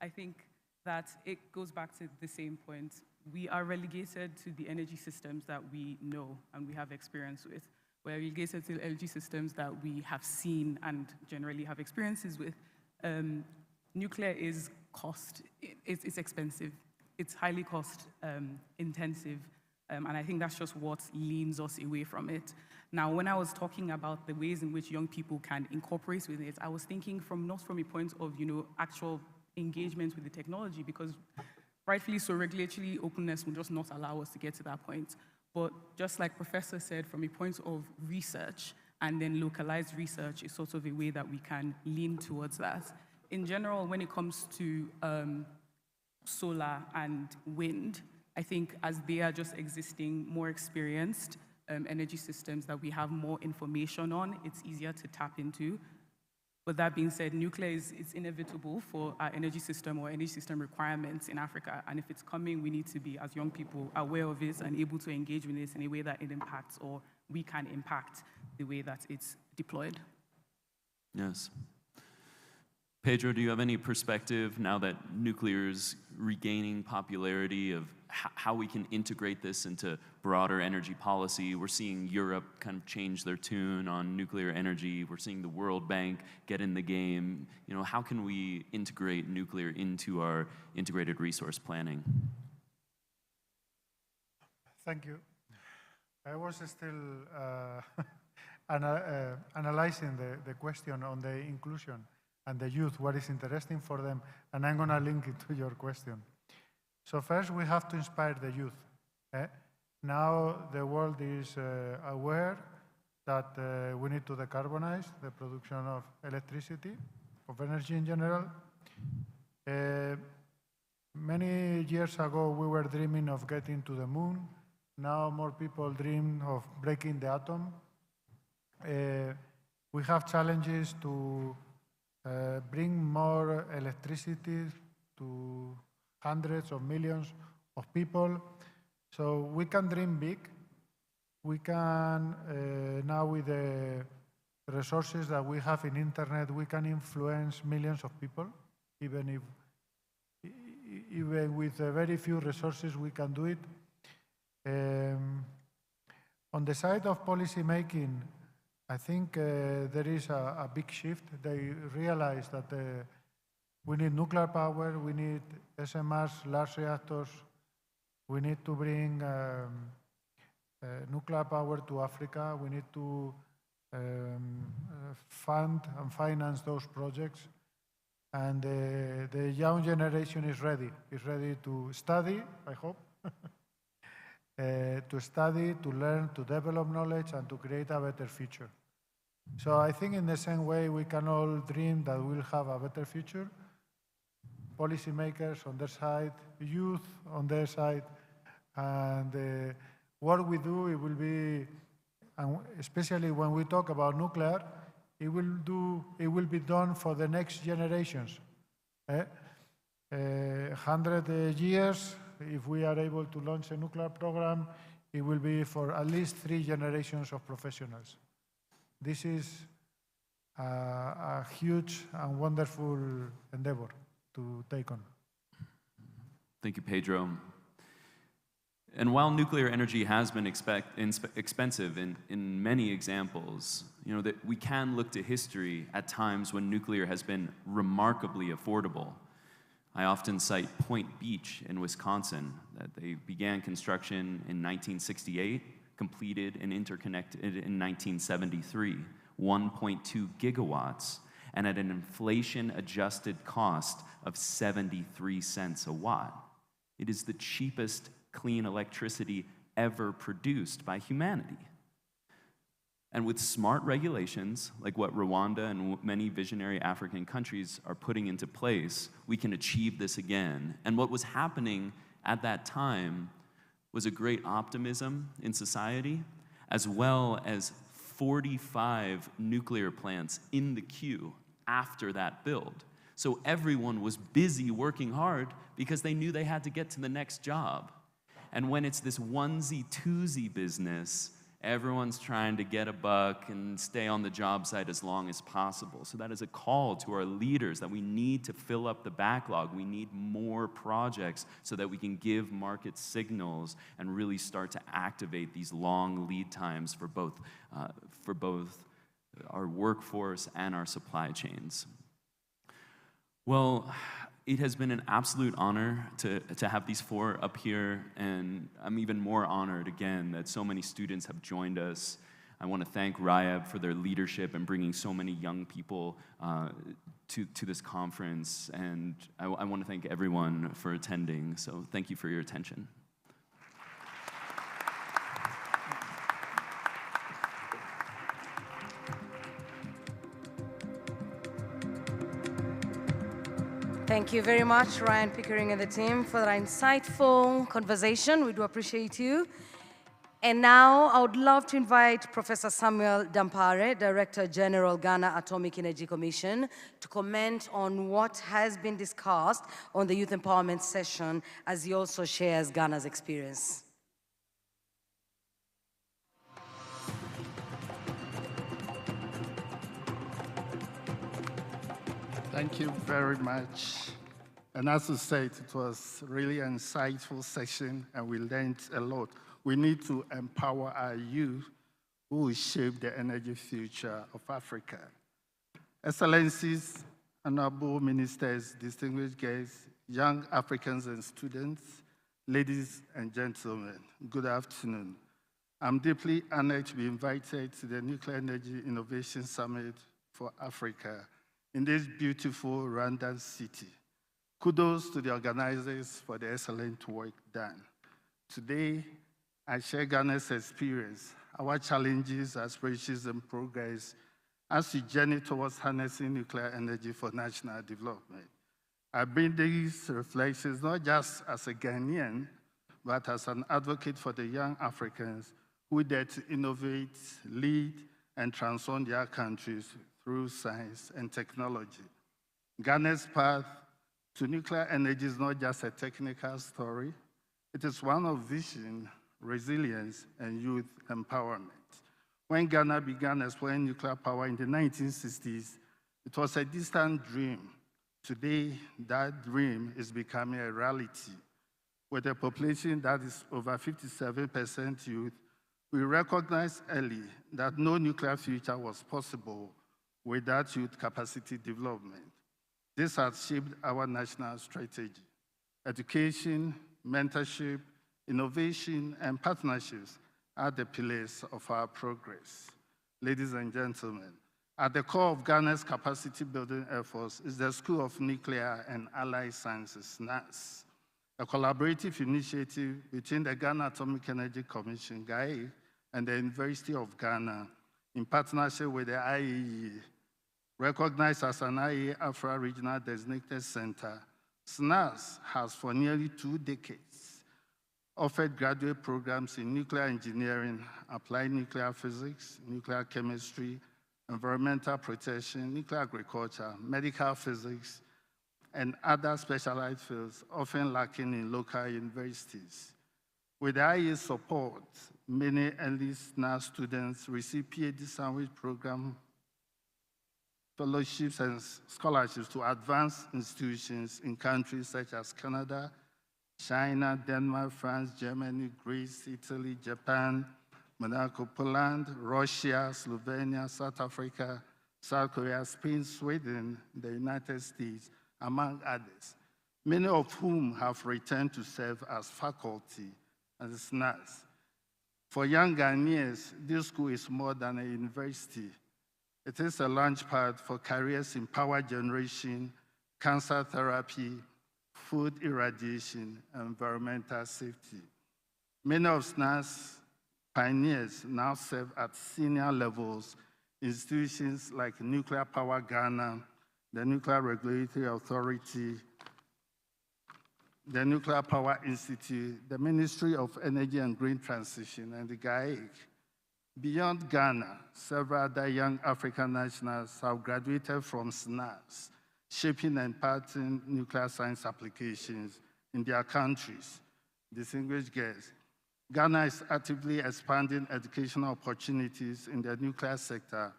I think that it goes back to the same point. We are relegated to the energy systems that we know and we have experience with. We're relegated to the energy systems that we have seen and generally have experiences with. Nuclear is it's expensive. It's highly cost intensive. And I think that's just what leans us away from it. Now, when I was talking about the ways in which young people can incorporate with it, I was thinking not from a point of, you know, actual engagement with the technology, because rightfully so, regulatory openness will just not allow us to get to that point. But just like Professor said, from a point of research, and then localized research is sort of a way that we can lean towards that. In general, when it comes to solar and wind, I think as they are just existing more experienced energy systems that we have more information on, it's easier to tap into. But that being said, nuclear is inevitable for our energy system or energy system requirements in Africa. And if it's coming, we need to be, as young people, aware of it and able to engage with it in a way that it impacts, or we can impact the way that it's deployed. Yes. Pedro, do you have any perspective now that nuclear is regaining popularity of how we can integrate this into broader energy policy? We're seeing Europe kind of change their tune on nuclear energy. We're seeing the World Bank get in the game. You know, how can we integrate nuclear into our integrated resource planning? Thank you. I was still analyzing the question on the inclusion and the youth, what is interesting for them, and I'm going to link it to your question. So first, we have to inspire the youth. Now the world is aware that we need to decarbonize the production of electricity, of energy in general. Many years ago, we were dreaming of getting to the moon. Now more people dream of breaking the atom. We have challenges to bring more electricity to hundreds of millions of people. So we can dream big. We can, now with the resources that we have in internet, we can influence millions of people. Even with very few resources, we can do it. On the side of policy making, I think there is a big shift. They realize that we need nuclear power, we need SMRs, large reactors, we need to bring nuclear power to Africa, we need to fund and finance those projects. And the young generation is ready to study, I hope, to study, to learn, to develop knowledge, and to create a better future. So I think in the same way we can all dream that we'll have a better future. Policymakers on their side, youth on their side, and what we do, it will be, and especially when we talk about nuclear, it will be done for the next generations. 100 years, if we are able to launch a nuclear program, it will be for at least 3 generations of professionals. This is a huge and wonderful endeavor to take on. Thank you, Pedro. And while nuclear energy has been expensive in many examples, you know, that we can look to history at times when nuclear has been remarkably affordable. I often cite Point Beach in Wisconsin, that they began construction in 1968, completed and interconnected in 1973, 1.2 gigawatts, and at an inflation-adjusted cost of 73 cents a watt. It is the cheapest clean electricity ever produced by humanity. And with smart regulations, like what Rwanda and many visionary African countries are putting into place, we can achieve this again. And what was happening at that time was a great optimism in society, as well as 45 nuclear plants in the queue after that build. So everyone was busy working hard because they knew they had to get to the next job. And when it's this onesie-twosie business, everyone's trying to get a buck and stay on the job site as long as possible. So that is a call to our leaders that we need to fill up the backlog. We need more projects so that we can give market signals and really start to activate these long lead times for both our workforce and our supply chains. Well, it has been an absolute honor to have these four up here, and I'm even more honored, again, that so many students have joined us. I want to thank RIAB for their leadership in bringing so many young people to this conference, and I want to thank everyone for attending, so thank you for your attention. Thank you very much, Ryan Pickering and the team, for that insightful conversation. We do appreciate you. And now I would love to invite Professor Samuel Dampare, Director General, Ghana Atomic Energy Commission, to comment on what has been discussed on the Youth Empowerment session, as he also shares Ghana's experience. Thank you very much. And as you said, it was really an insightful session, and we learned a lot. We need to empower our youth who will shape the energy future of Africa. Excellencies, honorable ministers, distinguished guests, young Africans and students, ladies and gentlemen, good afternoon. I'm deeply honored to be invited to the Nuclear Energy Innovation Summit for Africa in this beautiful Rwandan city. Kudos to the organizers for the excellent work done. Today, I share Ghana's experience, our challenges, aspirations, and progress as we journey towards harnessing nuclear energy for national development. I bring these reflections not just as a Ghanaian, but as an advocate for the young Africans who dare to innovate, lead, and transform their countries through science and technology. Ghana's path to nuclear energy is not just a technical story. It is one of vision, resilience, and youth empowerment. When Ghana began exploring nuclear power in the 1960s, it was a distant dream. Today, that dream is becoming a reality. With a population that is over 57% youth, we recognized early that no nuclear future was possible without youth capacity development. This has shaped our national strategy. Education, mentorship, innovation, and partnerships are the pillars of our progress. Ladies and gentlemen, at the core of Ghana's capacity building efforts is the School of Nuclear and Allied Sciences, NAS, a collaborative initiative between the Ghana Atomic Energy Commission, GAE, and the University of Ghana in partnership with the IAEA. Recognized as an IAEA Afra Regional Designated Center, SNAS has for nearly 2 decades offered graduate programs in nuclear engineering, applied nuclear physics, nuclear chemistry, environmental protection, nuclear agriculture, medical physics, and other specialized fields often lacking in local universities. With IAEA's support, many early SNAS students receive PhD sandwich program fellowships and scholarships to advanced institutions in countries such as Canada, China, Denmark, France, Germany, Greece, Italy, Japan, Monaco, Poland, Russia, Slovenia, South Africa, South Korea, Spain, Sweden, the United States, among others, many of whom have returned to serve as faculty and as nurses. For young Ghanaians, this school is more than a university. It is a launchpad for careers in power generation, cancer therapy, food irradiation, and environmental safety. Many of SNA's pioneers now serve at senior levels, institutions like Nuclear Power Ghana, the Nuclear Regulatory Authority, the Nuclear Power Institute, the Ministry of Energy and Green Transition, and the GAEC. Beyond Ghana, several other young African nationals have graduated from SNAS, shaping and imparting nuclear science applications in their countries. Distinguished guests, Ghana is actively expanding educational opportunities in the nuclear sector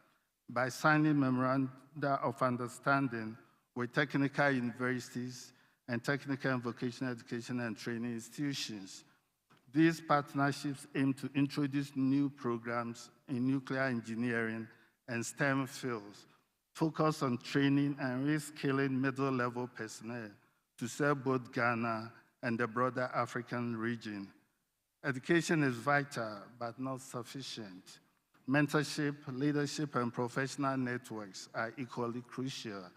by signing memoranda of understanding with technical universities and technical and vocational education and training institutions. These partnerships aim to introduce new programs in nuclear engineering and STEM fields, focus on training and reskilling middle-level personnel to serve both Ghana and the broader African region. Education is vital, but not sufficient. Mentorship, leadership, and professional networks are equally crucial.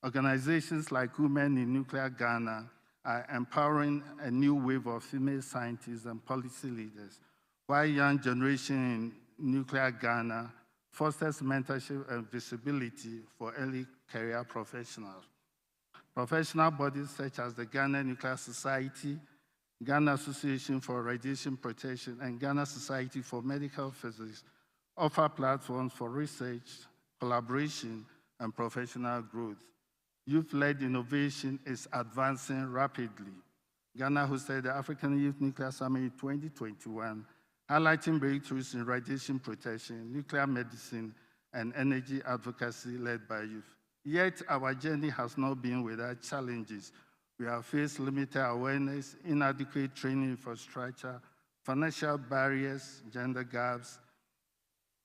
Organizations like Women in Nuclear Ghana are empowering a new wave of female scientists and policy leaders, while young generation in Nuclear Ghana fosters mentorship and visibility for early career professionals. Professional bodies such as the Ghana Nuclear Society, Ghana Association for Radiation Protection, and Ghana Society for Medical Physics offer platforms for research, collaboration, and professional growth. Youth-led innovation is advancing rapidly. Ghana hosted the African Youth Nuclear Summit in 2021, highlighting breakthroughs in radiation protection, nuclear medicine, and energy advocacy led by youth. Yet our journey has not been without challenges. We have faced limited awareness, inadequate training infrastructure, financial barriers, gender gaps,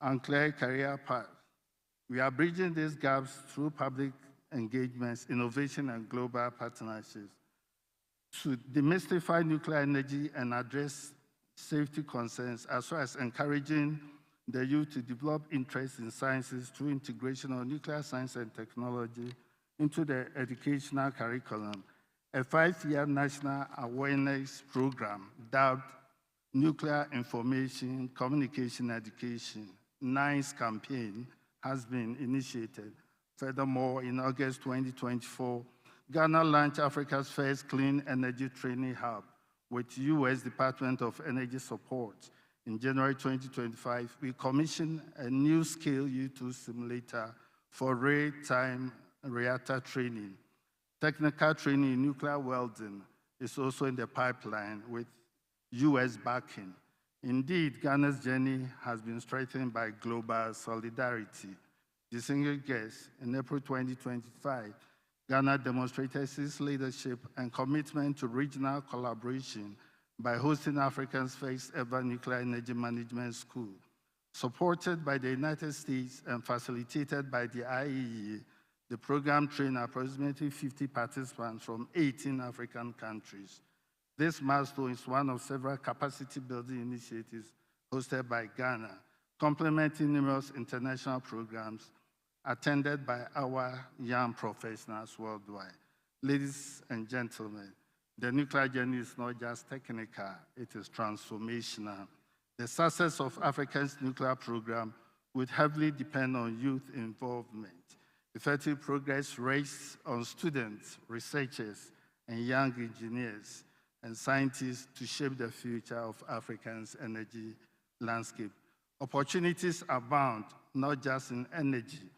unclear career paths. We are bridging these gaps through public engagements, innovation, and global partnerships. To demystify nuclear energy and address safety concerns, as well as encouraging the youth to develop interest in sciences through integration of nuclear science and technology into the educational curriculum. A 5-year national awareness program dubbed Nuclear Information Communication Education, NICE campaign, has been initiated. Furthermore, in August 2024, Ghana launched Africa's first clean energy training hub with U.S. Department of Energy support. In January 2025, we commissioned a new scale U2 simulator for real-time reactor training. Technical training in nuclear welding is also in the pipeline with U.S. backing. Indeed, Ghana's journey has been strengthened by global solidarity. Distinguished guests, in April 2025, Ghana demonstrated its leadership and commitment to regional collaboration by hosting Africa's first ever nuclear energy management school. Supported by the United States and facilitated by the IAEA, the program trained approximately 50 participants from 18 African countries. This milestone is one of several capacity building initiatives hosted by Ghana, complementing numerous international programs attended by our young professionals worldwide. Ladies and gentlemen, the nuclear journey is not just technical, it is transformational. The success of Africa's nuclear program would heavily depend on youth involvement. Effective progress rests on students, researchers, and young engineers and scientists to shape the future of Africa's energy landscape. Opportunities abound, not just in energy,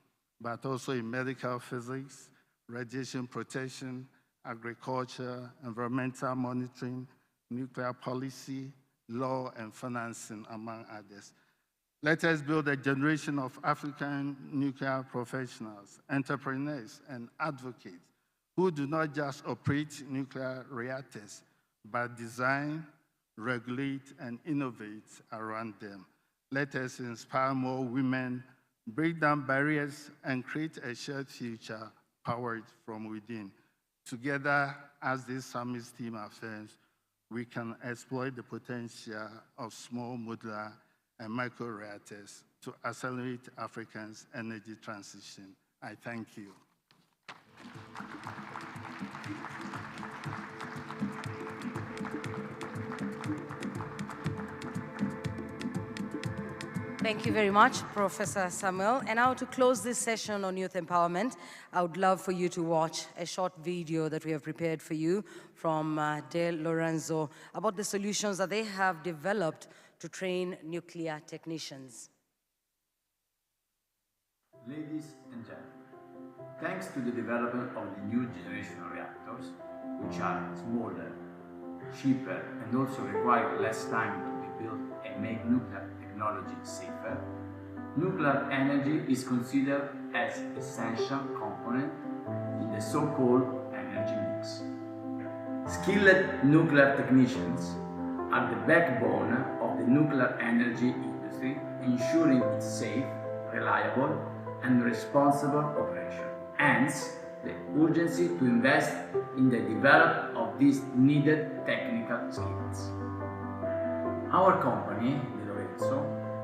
but also in medical physics, radiation protection, agriculture, environmental monitoring, nuclear policy, law, and financing, among others. Let us build a generation of African nuclear professionals, entrepreneurs, and advocates who do not just operate nuclear reactors, but design, regulate, and innovate around them. Let us inspire more women, break down barriers, and create a shared future powered from within. Together, as this summit team affirms, we can exploit the potential of small modular and micro reactors to accelerate Africa's energy transition. I thank you. Thank you very much, Professor Samuel. And now to close this session on youth empowerment, I would love for you to watch a short video that we have prepared for you from Dale Lorenzo about the solutions that they have developed to train nuclear technicians. Ladies and gentlemen, thanks to the development of the new generation reactors, which are smaller, cheaper, and also require less time to be built and make nuclear technology safer, nuclear energy is considered as an essential component in the so-called energy mix. Skilled nuclear technicians are the backbone of the nuclear energy industry, ensuring its safe, reliable, and responsible operation. Hence, the urgency to invest in the development of these needed technical skills. Our company,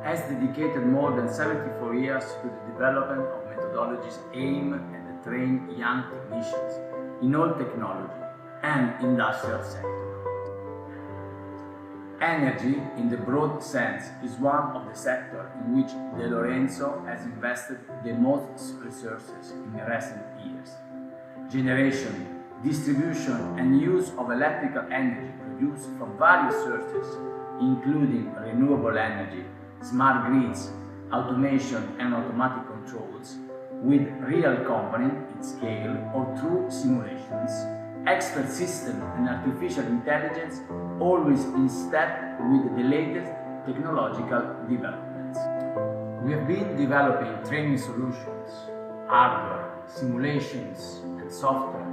has dedicated more than 74 years to the development of methodologies aimed at training young technicians in all technology and industrial sectors. Energy, in the broad sense, is one of the sectors in which De Lorenzo has invested the most resources in recent years. Generation, distribution, and use of electrical energy produced from various sources, including renewable energy, smart grids, automation and automatic controls, with real component in scale or through simulations, expert system and artificial intelligence, always in step with the latest technological developments. We have been developing training solutions, hardware, simulations and software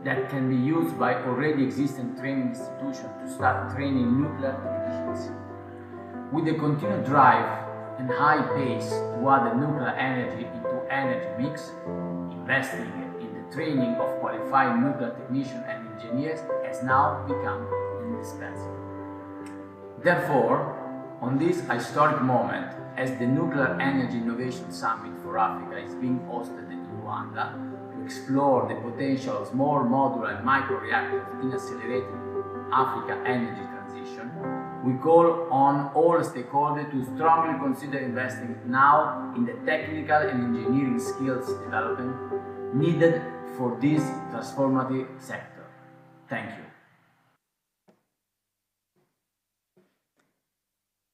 that can be used by already existing training institutions to start training nuclear technicians. With the continued drive and high pace to add the nuclear energy into energy mix, investing in the training of qualified nuclear technicians and engineers has now become indispensable. Therefore, on this historic moment, as the Nuclear Energy Innovation Summit for Africa is being hosted in Rwanda, explore the potential of small modular and micro reactors in accelerating Africa energy transition, we call on all stakeholders to strongly consider investing now in the technical and engineering skills development needed for this transformative sector. Thank you.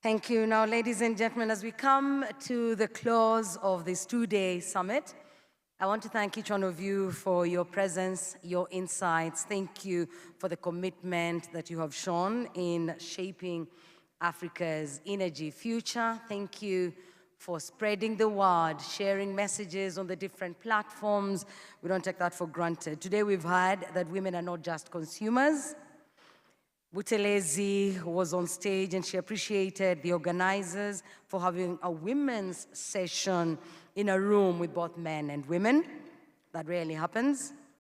Thank you. Now, ladies and gentlemen, as we come to the close of this two-day summit, I want to thank each one of you for your presence, your insights. Thank you for the commitment that you have shown in shaping Africa's energy future. Thank you for spreading the word, sharing messages on the different platforms. We don't take that for granted. Today we've heard that women are not just consumers. Butelezi was on stage and she appreciated the organizers for having a women's session in a room with both men and women. That rarely happens.